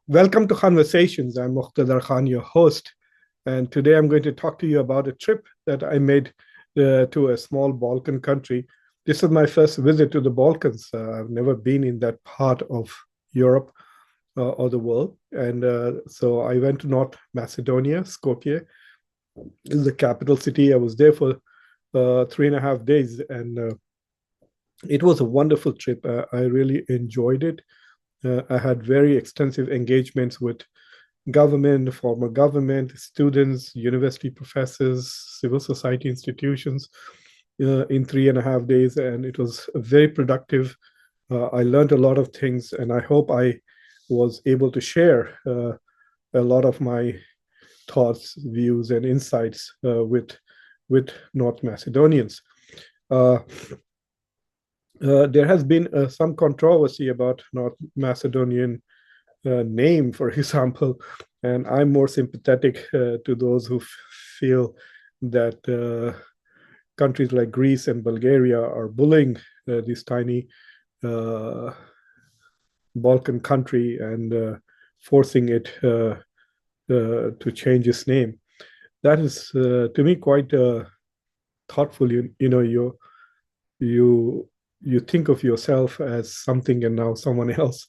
Welcome to Conversations. I'm Muqtedar, your host, and today I'm going to talk to you about a trip that I made to a small Balkan country. This is my first visit to the Balkans. I've never been in that part of Europe or the world, and so I went to North Macedonia, Skopje, is the capital city. I was there for 3.5 days, and it was a wonderful trip. I really enjoyed it. I had very extensive engagements with government, former government, students, university professors, civil society institutions in 3.5 days, and it was very productive. I learned a lot of things, and I hope I was able to share a lot of my thoughts, views, and insights with North Macedonians. There has been some controversy about North Macedonian name, for example, and I'm more sympathetic to those who feel that countries like Greece and Bulgaria are bullying this tiny Balkan country and forcing it to change its name. That is, to me, quite thoughtful. You think of yourself as something, and now someone else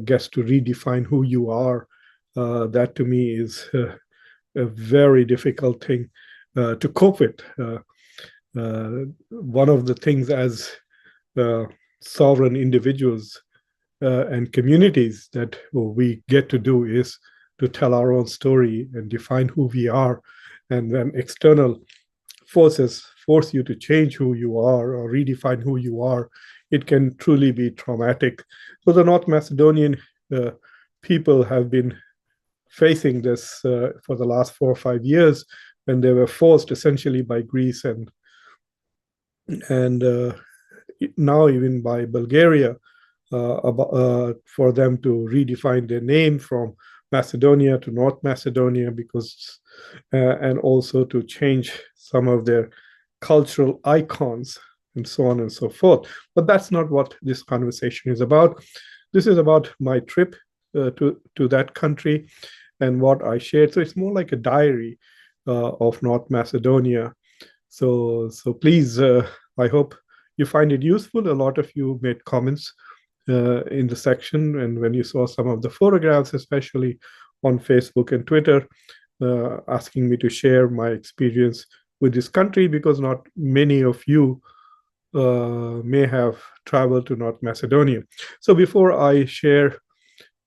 gets to redefine who you are. That to me is a very difficult thing to cope with. One of the things as sovereign individuals and communities that we get to do is to tell our own story and define who we are. And when external forces force you to change who you are or redefine who you are, it can truly be traumatic. So the North Macedonian people have been facing this for the last 4 or 5 years, when they were forced essentially by Greece and now even by Bulgaria for them to redefine their name from Macedonia to North Macedonia, because and also to change some of their cultural icons and so on and so forth. But that's not what this conversation is about. This is about my trip to that country and what I shared. So it's more like a diary of North Macedonia. So please, I hope you find it useful. A lot of you made comments in the section, and when you saw some of the photographs, especially on Facebook and Twitter, asking me to share my experience with this country, because not many of you may have traveled to North Macedonia. So before I share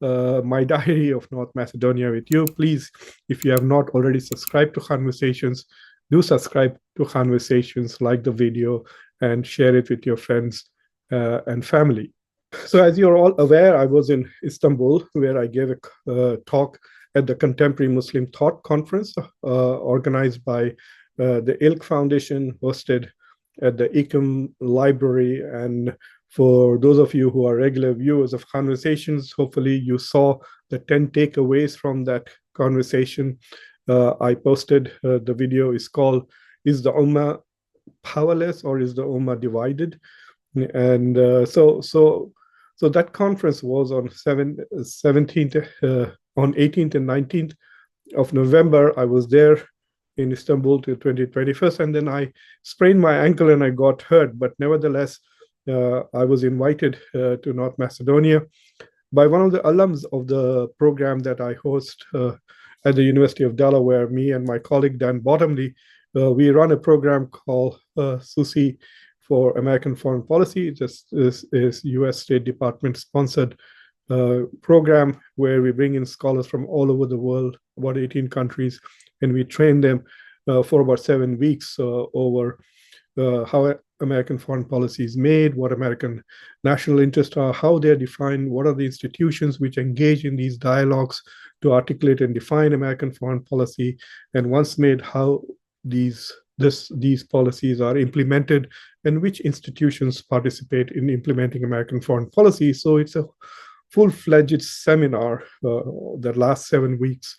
my diary of North Macedonia with you, please, if you have not already subscribed to Conversations, do subscribe to Conversations, like the video, and share it with your friends and family. So as you're all aware, I was in Istanbul, where I gave a talk at the Contemporary Muslim Thought Conference organized by the ILK Foundation, hosted at the ICM Library. And for those of you who are regular viewers of Conversations, hopefully you saw the 10 takeaways from that conversation. I posted the video. Is called, "Is the Ummah Powerless or is the Ummah Divided?" And so that conference was on 17th, on 18th and 19th of November. I was there in Istanbul till 2021, and then I sprained my ankle and I got hurt. But nevertheless, I was invited to North Macedonia by one of the alums of the program that I host at the University of Delaware. Me and my colleague Dan Bottomley, we run a program called SUSI for American Foreign Policy. This is U.S. State Department sponsored program where we bring in scholars from all over the world, about 18 countries, and we train them for about 7 weeks over how American foreign policy is made, what American national interests are, how they're defined, what are the institutions which engage in these dialogues to articulate and define American foreign policy, and once made, how these policies are implemented and which institutions participate in implementing American foreign policy. So it's a full-fledged seminar that lasts 7 weeks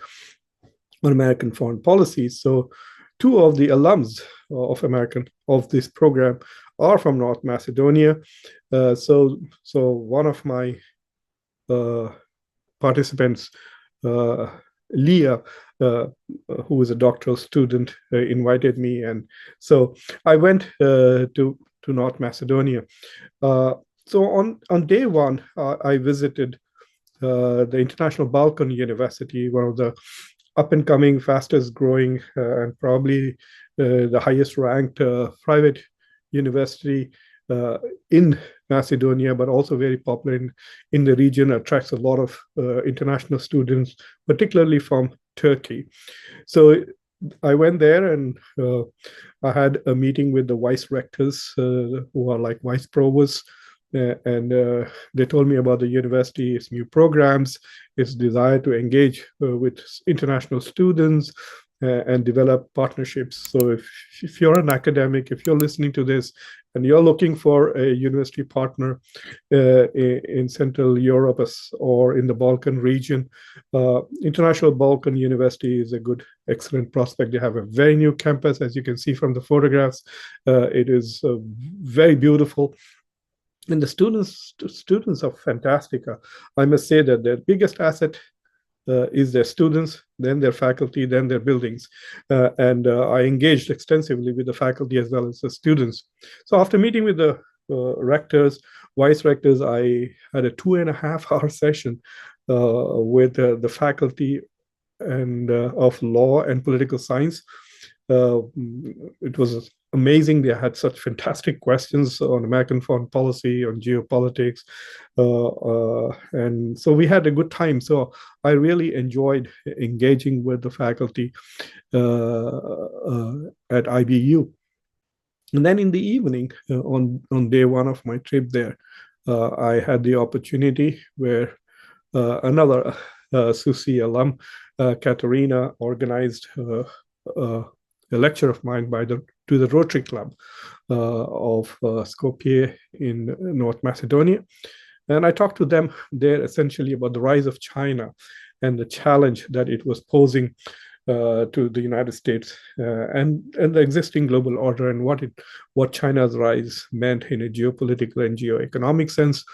on American foreign policy. So 2 of the alums of this program are from North Macedonia. So one of my participants, Leah, who is a doctoral student, invited me, and so I went to North Macedonia. So on day one, I visited the International Balkan University, one of the up and coming, fastest growing, and probably the highest ranked private university in Macedonia, but also very popular in the region, attracts a lot of international students, particularly from Turkey. So I went there, and I had a meeting with the vice rectors, who are like vice provosts, and they told me about the university, its new programs, its desire to engage with international students and develop partnerships. So if you're an academic, if you're listening to this and you're looking for a university partner in Central Europe or in the Balkan region, International Balkan University is a good, excellent prospect. They have a very new campus, as you can see from the photographs. It is very beautiful. And the students are fantastic. I must say that their biggest asset is their students, then their faculty, then their buildings. And I engaged extensively with the faculty as well as the students. So after meeting with the rectors, vice rectors, I had a 2.5-hour session with the faculty and of law and political science. It was amazing. They had such fantastic questions on American foreign policy, on geopolitics. And so we had a good time. So I really enjoyed engaging with the faculty at IBU. And then in the evening, on day one of my trip there, I had the opportunity where another SUSI alum, Katerina, organized a lecture of mine to the Rotary Club of Skopje in North Macedonia. And I talked to them there essentially about the rise of China and the challenge that it was posing to the United States and the existing global order, and what China's rise meant in a geopolitical and geoeconomic sense.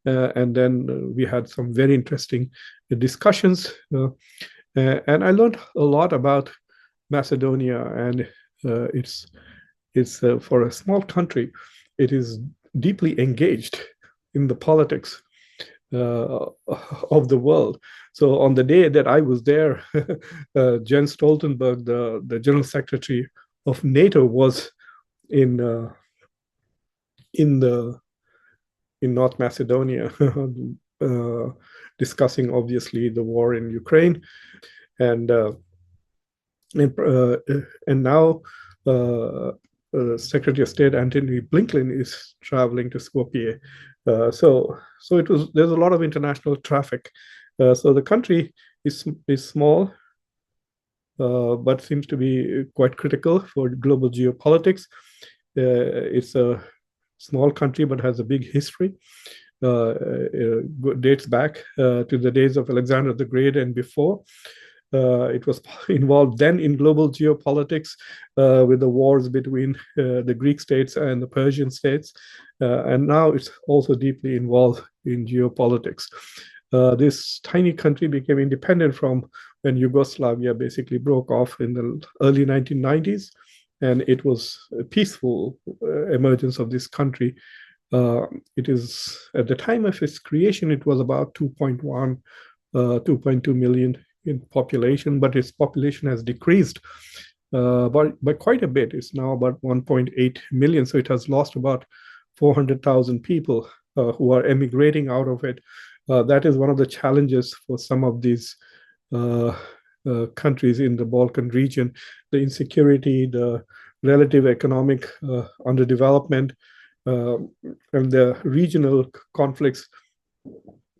And then we had some very interesting discussions. And I learned a lot about Macedonia, and it's for a small country, it is deeply engaged in the politics of the world. So on the day that I was there, Jens Stoltenberg, the General Secretary of NATO, was in North Macedonia, discussing obviously the war in Ukraine, and now Secretary of State Antony Blinken is traveling to Skopje. So there's a lot of international traffic. So the country is small, but seems to be quite critical for global geopolitics. It's a small country, but has a big history. Dates back to the days of Alexander the Great and before. It was involved then in global geopolitics with the wars between the Greek states and the Persian states. And now it's also deeply involved in geopolitics. This tiny country became independent from when Yugoslavia basically broke off in the early 1990s. And it was a peaceful emergence of this country. It is, at the time of its creation, it was about 2.1, 2.2 million in population, but its population has decreased by quite a bit. It's now about 1.8 million. So it has lost about 400,000 people who are emigrating out of it. That is one of the challenges for some of these countries in the Balkan region: the insecurity, the relative economic underdevelopment, and the regional conflicts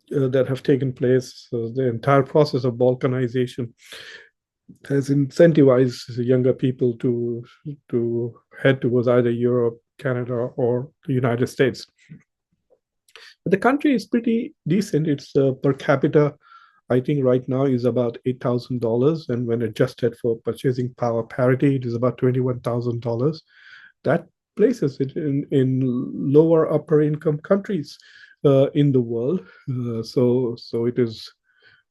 that have taken place. So the entire process of Balkanization has incentivized younger people to head towards either Europe, Canada, or the United States. But the country is pretty decent. It's per capita, I think right now is about $8,000, and when adjusted for purchasing power parity, it is about $21,000. That places it in lower upper income countries in the world. So it is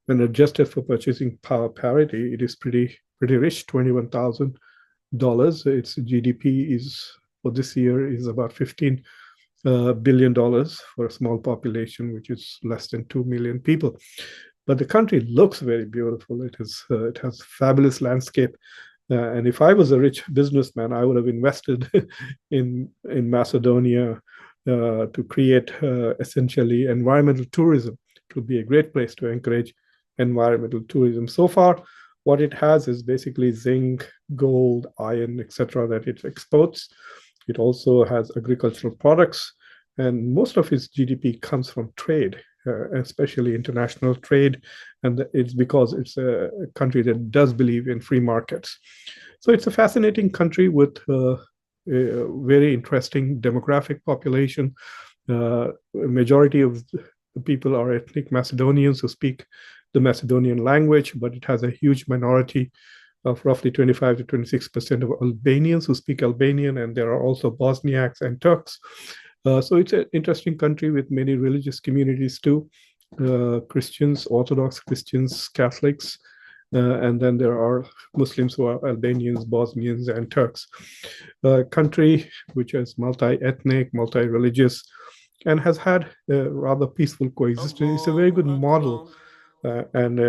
when adjusted for purchasing power parity, it is pretty rich, $21,000. Its GDP is for this year is about $15 billion for a small population, which is less than 2 million people. But the country looks very beautiful. It has fabulous landscape. And if I was a rich businessman, I would have invested in Macedonia to create essentially environmental tourism. It would be a great place to encourage environmental tourism. So far, what it has is basically zinc, gold, iron, etc., that it exports. It also has agricultural products, and most of its GDP comes from trade, especially international trade. And it's because it's a country that does believe in free markets. So it's a fascinating country with a very interesting demographic population. A majority of the people are ethnic Macedonians who speak the Macedonian language, but it has a huge minority of roughly 25 to 26% of Albanians who speak Albanian, and there are also Bosniaks and Turks. So it's an interesting country with many religious communities too, Christians, Orthodox Christians, Catholics, and then there are Muslims who are Albanians, Bosnians, and Turks. A country which is multi-ethnic, multi-religious, and has had a rather peaceful coexistence. It's a very good model, and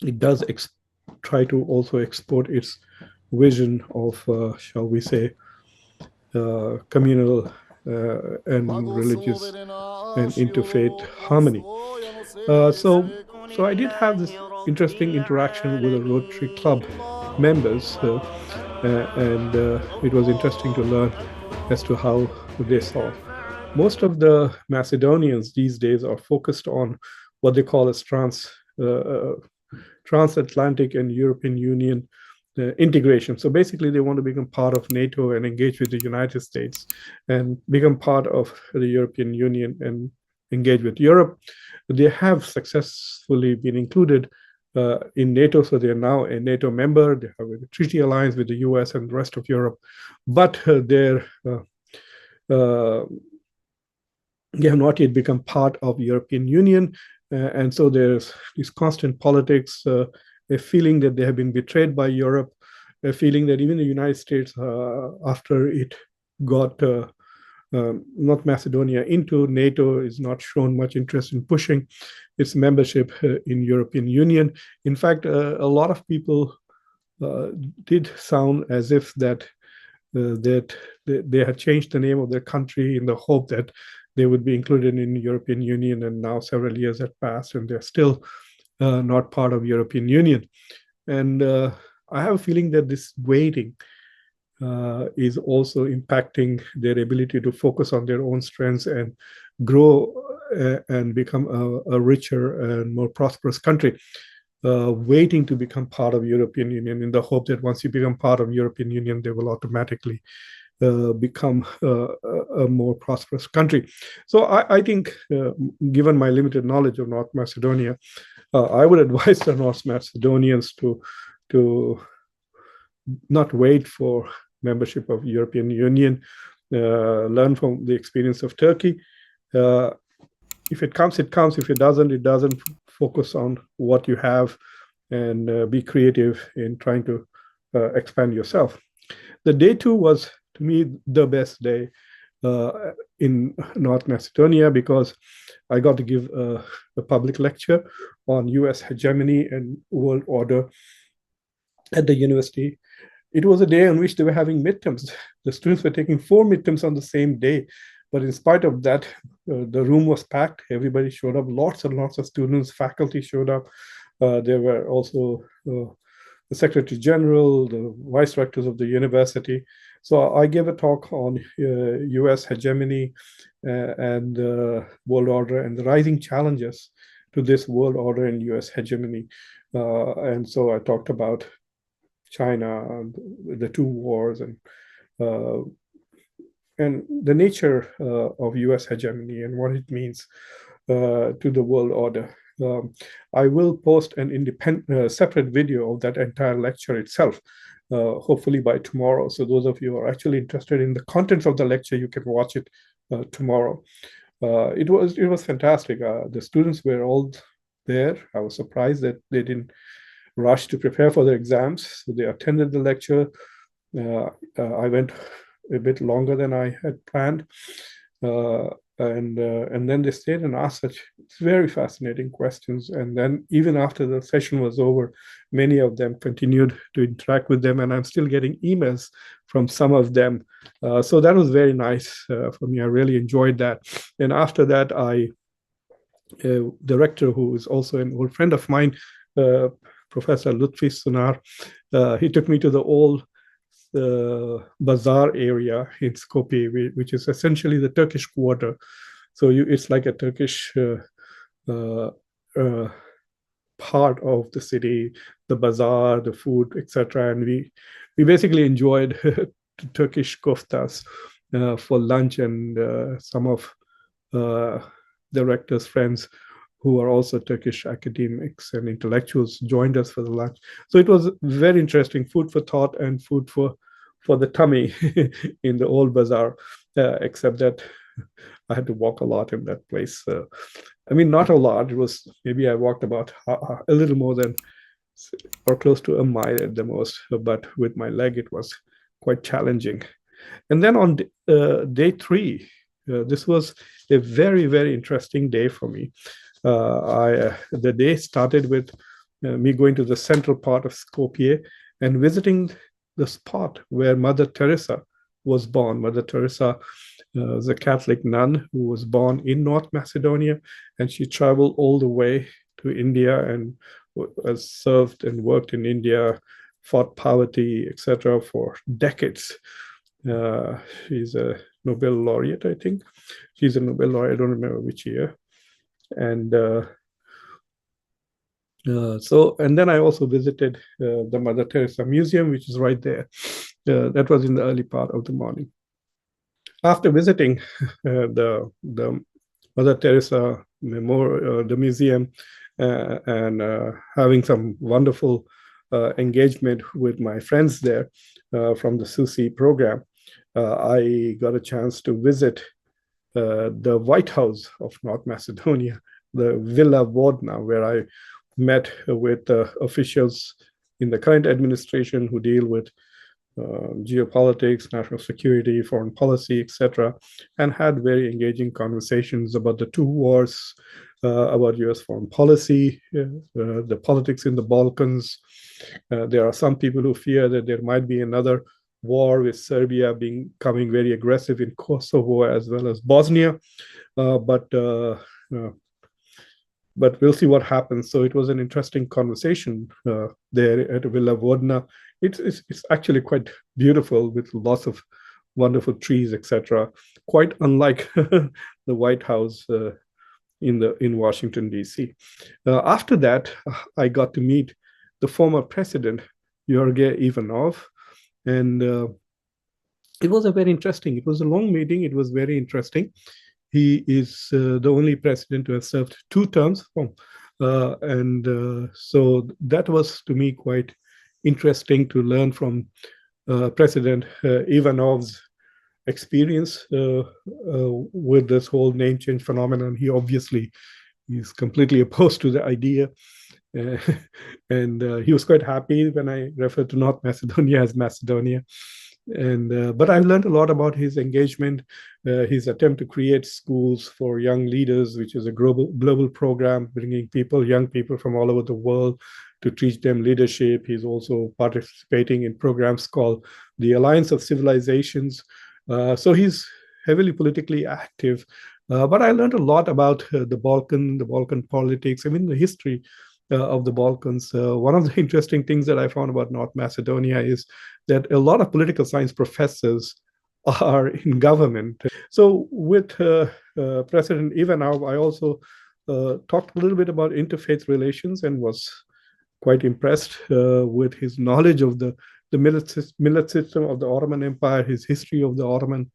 it does try to also export its vision of, shall we say, communal and religious and interfaith harmony. So I did have this interesting interaction with the Rotary Club members, and it was interesting to learn as to how they saw. Most of the Macedonians these days are focused on what they call as transatlantic and European Union integration. So basically, they want to become part of NATO and engage with the United States and become part of the European Union and engage with Europe. They have successfully been included in NATO, so they are now a NATO member. They have a treaty alliance with the US and the rest of Europe, but they have not yet become part of the European Union. And so there's this constant politics, a feeling that they have been betrayed by Europe, a feeling that even the United States, after it got North Macedonia into NATO, is not shown much interest in pushing its membership in European Union. In fact, a lot of people did sound as if that they had changed the name of their country in the hope that they would be included in the European Union, and now several years have passed and they're still not part of European Union. And I have a feeling that this waiting is also impacting their ability to focus on their own strengths and grow and become a richer and more prosperous country. Waiting to become part of European Union in the hope that once you become part of European Union, they will automatically become a more prosperous country. So I think, given my limited knowledge of North Macedonia, I would advise the North Macedonians to not wait for membership of European Union, learn from the experience of Turkey. If it comes, it comes. If it doesn't, it doesn't. Focus on what you have and be creative in trying to expand yourself. The day two was, to me, the best day in North Macedonia because I got to give a public lecture on US hegemony and world order at the university. It was a day on which they were having midterms. The students were taking 4 midterms on the same day. But in spite of that, the room was packed. Everybody showed up. Lots and lots of students, faculty showed up. There were also the Secretary General, the vice rectors of the university. So I gave a talk on US hegemony and world order and the rising challenges to this world order and US hegemony. And so I talked about China, the two wars, and the nature of US hegemony and what it means to the world order. I will post an independent, separate video of that entire lecture itself, hopefully by tomorrow. So those of you who are actually interested in the contents of the lecture, you can watch it tomorrow. It was fantastic. The students were all there. I was surprised that they didn't rush to prepare for their exams. So they attended the lecture. I went a bit longer than I had planned. Uh, and then they stayed and asked such very fascinating questions. And then even after the session was over, many of them continued to interact with them, and I'm still getting emails from some of them. So that was very nice for me. I really enjoyed that. And after that, the rector, who is also an old friend of mine, uh, Professor Lutfi Sunar, he took me to the old bazaar area in Skopje, which is essentially the Turkish quarter. So it's like a Turkish uh, uh, part of the city, the bazaar, the food, etc. And we basically enjoyed Turkish koftas for lunch, and some of the rector's friends who are also Turkish academics and intellectuals joined us for the lunch. So it was very interesting, food for thought and food for the tummy in the old bazaar, except that I had to walk a lot in that place. I mean, not a lot. It was maybe I walked about a little more than or close to a mile at the most, but with my leg, it was quite challenging. And then on day three, this was a very, very interesting day for me. The day started with me going to the central part of Skopje and visiting the spot where Mother Teresa was born. Mother Teresa was a Catholic nun who was born in North Macedonia, and she traveled all the way to India and served and worked in India, fought poverty, etc., for decades. She's a Nobel laureate, I think. She's a Nobel laureate, I don't remember which year. And and then I also visited the Mother Teresa Museum, which is right there. That was in the early part of the morning. After visiting the Mother Teresa Memorial, the museum, and having some wonderful engagement with my friends there from the SUSI program, I got a chance to visit the White House of North Macedonia, the Villa Vodna, where I met with officials in the current administration who deal with geopolitics, national security, foreign policy, etc., and had very engaging conversations about the two wars, about US foreign policy, the politics in the Balkans. There are some people who fear that there might be another war with Serbia becoming very aggressive in Kosovo as well as Bosnia. But we'll see what happens. So it was an interesting conversation there at Villa Vodna. It's actually quite beautiful with lots of wonderful trees, etc. Quite unlike the White House in Washington, D.C. After that, I got to meet the former president, Georgy Ivanov, and it was it was a long meeting. It was very interesting. He is the only president to have served 2 terms. So that was, to me, quite interesting to learn from President Ivanov's experience with this whole name change phenomenon. He obviously is completely opposed to the idea. And he was quite happy when I referred to North Macedonia as Macedonia. But I've learned a lot about his engagement, his attempt to create schools for young leaders, which is a global program bringing young people from all over the world to teach them leadership. He's also participating in programs called the Alliance of Civilizations. So he's heavily politically active. But I learned a lot about the Balkan politics, I mean, the history of the Balkans. One of the interesting things that I found about North Macedonia is that a lot of political science professors are in government. So with President Ivanov, I also talked a little bit about interfaith relations and was quite impressed with his knowledge of the millet system of the Ottoman Empire, his history of the Ottoman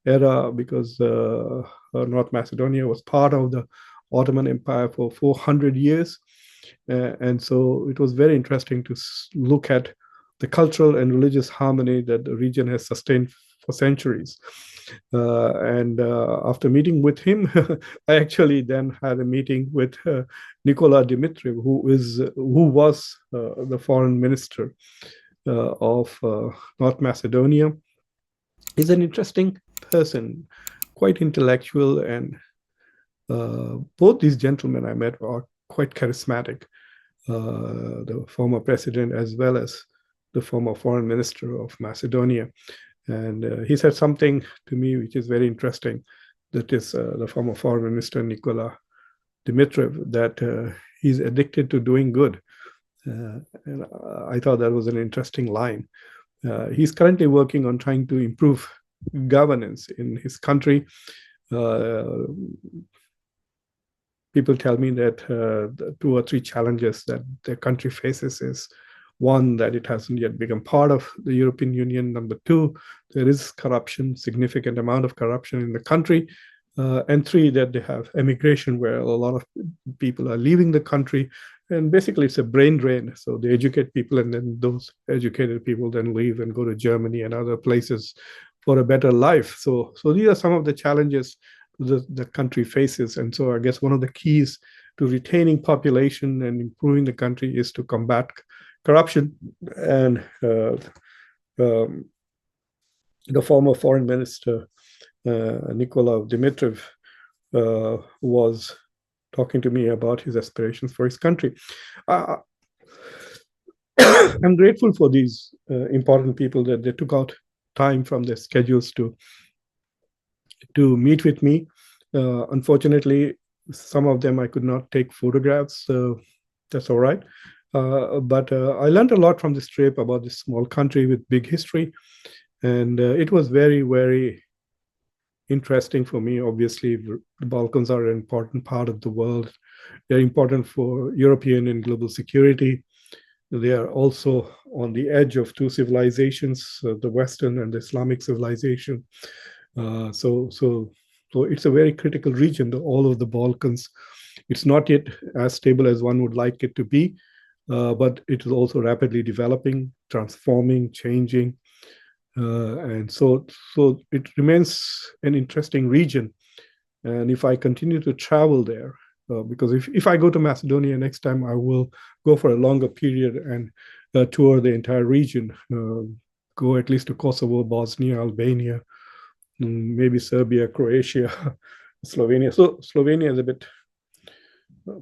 era, because North Macedonia was part of the Ottoman Empire for 400 years. And so it was very interesting to look at the cultural and religious harmony that the region has sustained for centuries. And after meeting with him, I actually then had a meeting with Nicola Dimitriev, who was the foreign minister of North Macedonia. He's an interesting person, quite intellectual, and both these gentlemen I met are quite charismatic. The former president as well as the former foreign minister of Macedonia. And he said something to me which is very interesting. That is the former foreign minister, Nikola Dimitriev, that he's addicted to doing good. And I thought that was an interesting line. He's currently working on trying to improve governance in his country. People tell me that the 2 or 3 challenges that their country faces is, one, that it hasn't yet become part of the European Union. Number 2, there is corruption, significant amount of corruption in the country. And 3, that they have emigration where a lot of people are leaving the country. And basically, it's a brain drain. So they educate people, and then those educated people then leave and go to Germany and other places for a better life. So these are some of the challenges the country faces. And so I guess one of the keys to retaining population and improving the country is to combat corruption. And the former foreign minister, Nikola Dimitriev, was talking to me about his aspirations for his country. I'm grateful for these important people that they took out time from their schedules to meet with me. Unfortunately, some of them I could not take photographs, so that's all right. But I learned a lot from this trip about this small country with big history. And it was very, very interesting for me. Obviously, the Balkans are an important part of the world. They're important for European and global security. They are also on the edge of 2 civilizations, the Western and the Islamic civilization. So it's a very critical region, all of the Balkans. It's not yet as stable as one would like it to be, but it is also rapidly developing, transforming, changing. And so it remains an interesting region. And if I continue to travel there, because if I go to Macedonia next time, I will go for a longer period and tour the entire region, go at least to Kosovo, Bosnia, Albania, maybe Serbia, Croatia, Slovenia. So Slovenia is a bit,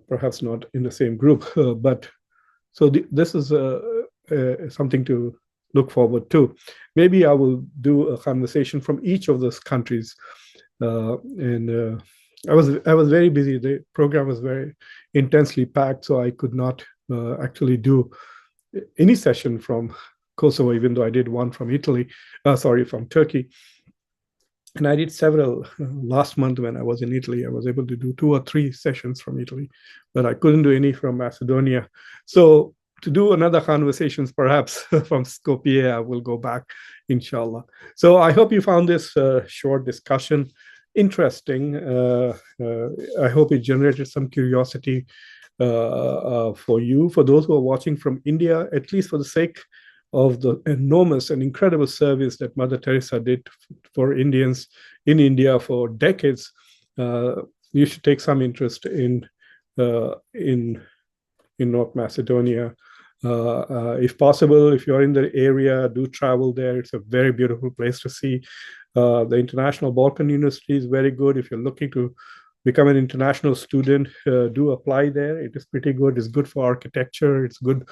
perhaps not in the same group, but so this is something to look forward to. Maybe I will do a conversation from each of those countries. And I was very busy. The program was very intensely packed, so I could not actually do any session from Kosovo, even though I did one from from Turkey. And I did several last month when I was in Italy. I was able to do 2 or 3 sessions from Italy, but I couldn't do any from Macedonia. So to do another conversations, perhaps from Skopje, I will go back, inshallah. So I hope you found this short discussion interesting. I hope it generated some curiosity for you. For those who are watching from India, at least for the sake of the enormous and incredible service that Mother Teresa did for Indians in India for decades, you should take some interest in North Macedonia. If possible, if you're in the area, do travel there. It's a very beautiful place to see. The International Balkan University is very good. If you're looking to become an international student, do apply there. It is pretty good. It's good for architecture. It's good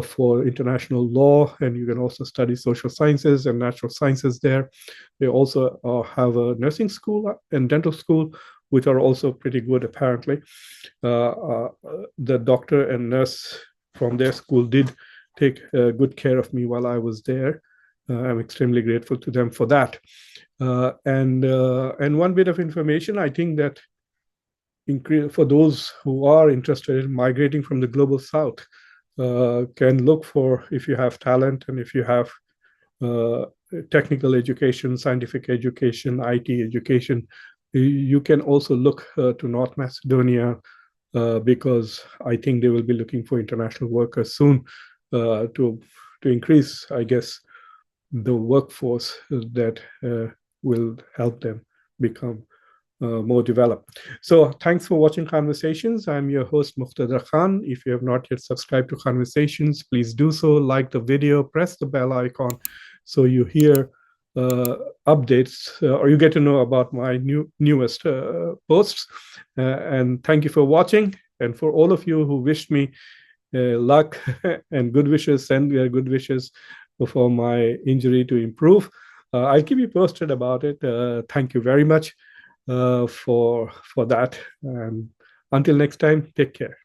for international law, and you can also study social sciences and natural sciences there. They also have a nursing school and dental school, which are also pretty good, apparently. The doctor and nurse from their school did take good care of me while I was there. I'm extremely grateful to them for that. And one bit of information, I think that for those who are interested in migrating from the global south, can look for, if you have talent and if you have technical education, scientific education, IT education, you can also look to North Macedonia, because I think they will be looking for international workers soon to increase, I guess, the workforce that will help them become more developed. So thanks for watching Khanversations. I'm your host, Muqtedar Khan. If you have not yet subscribed to Khanversations, please do so. Like the video, press the bell icon so you hear updates or you get to know about my newest posts. And thank you for watching. And for all of you who wished me luck and good wishes, send your good wishes for my injury to improve. I'll keep you posted about it. Thank you very much for that. And until next time, take care.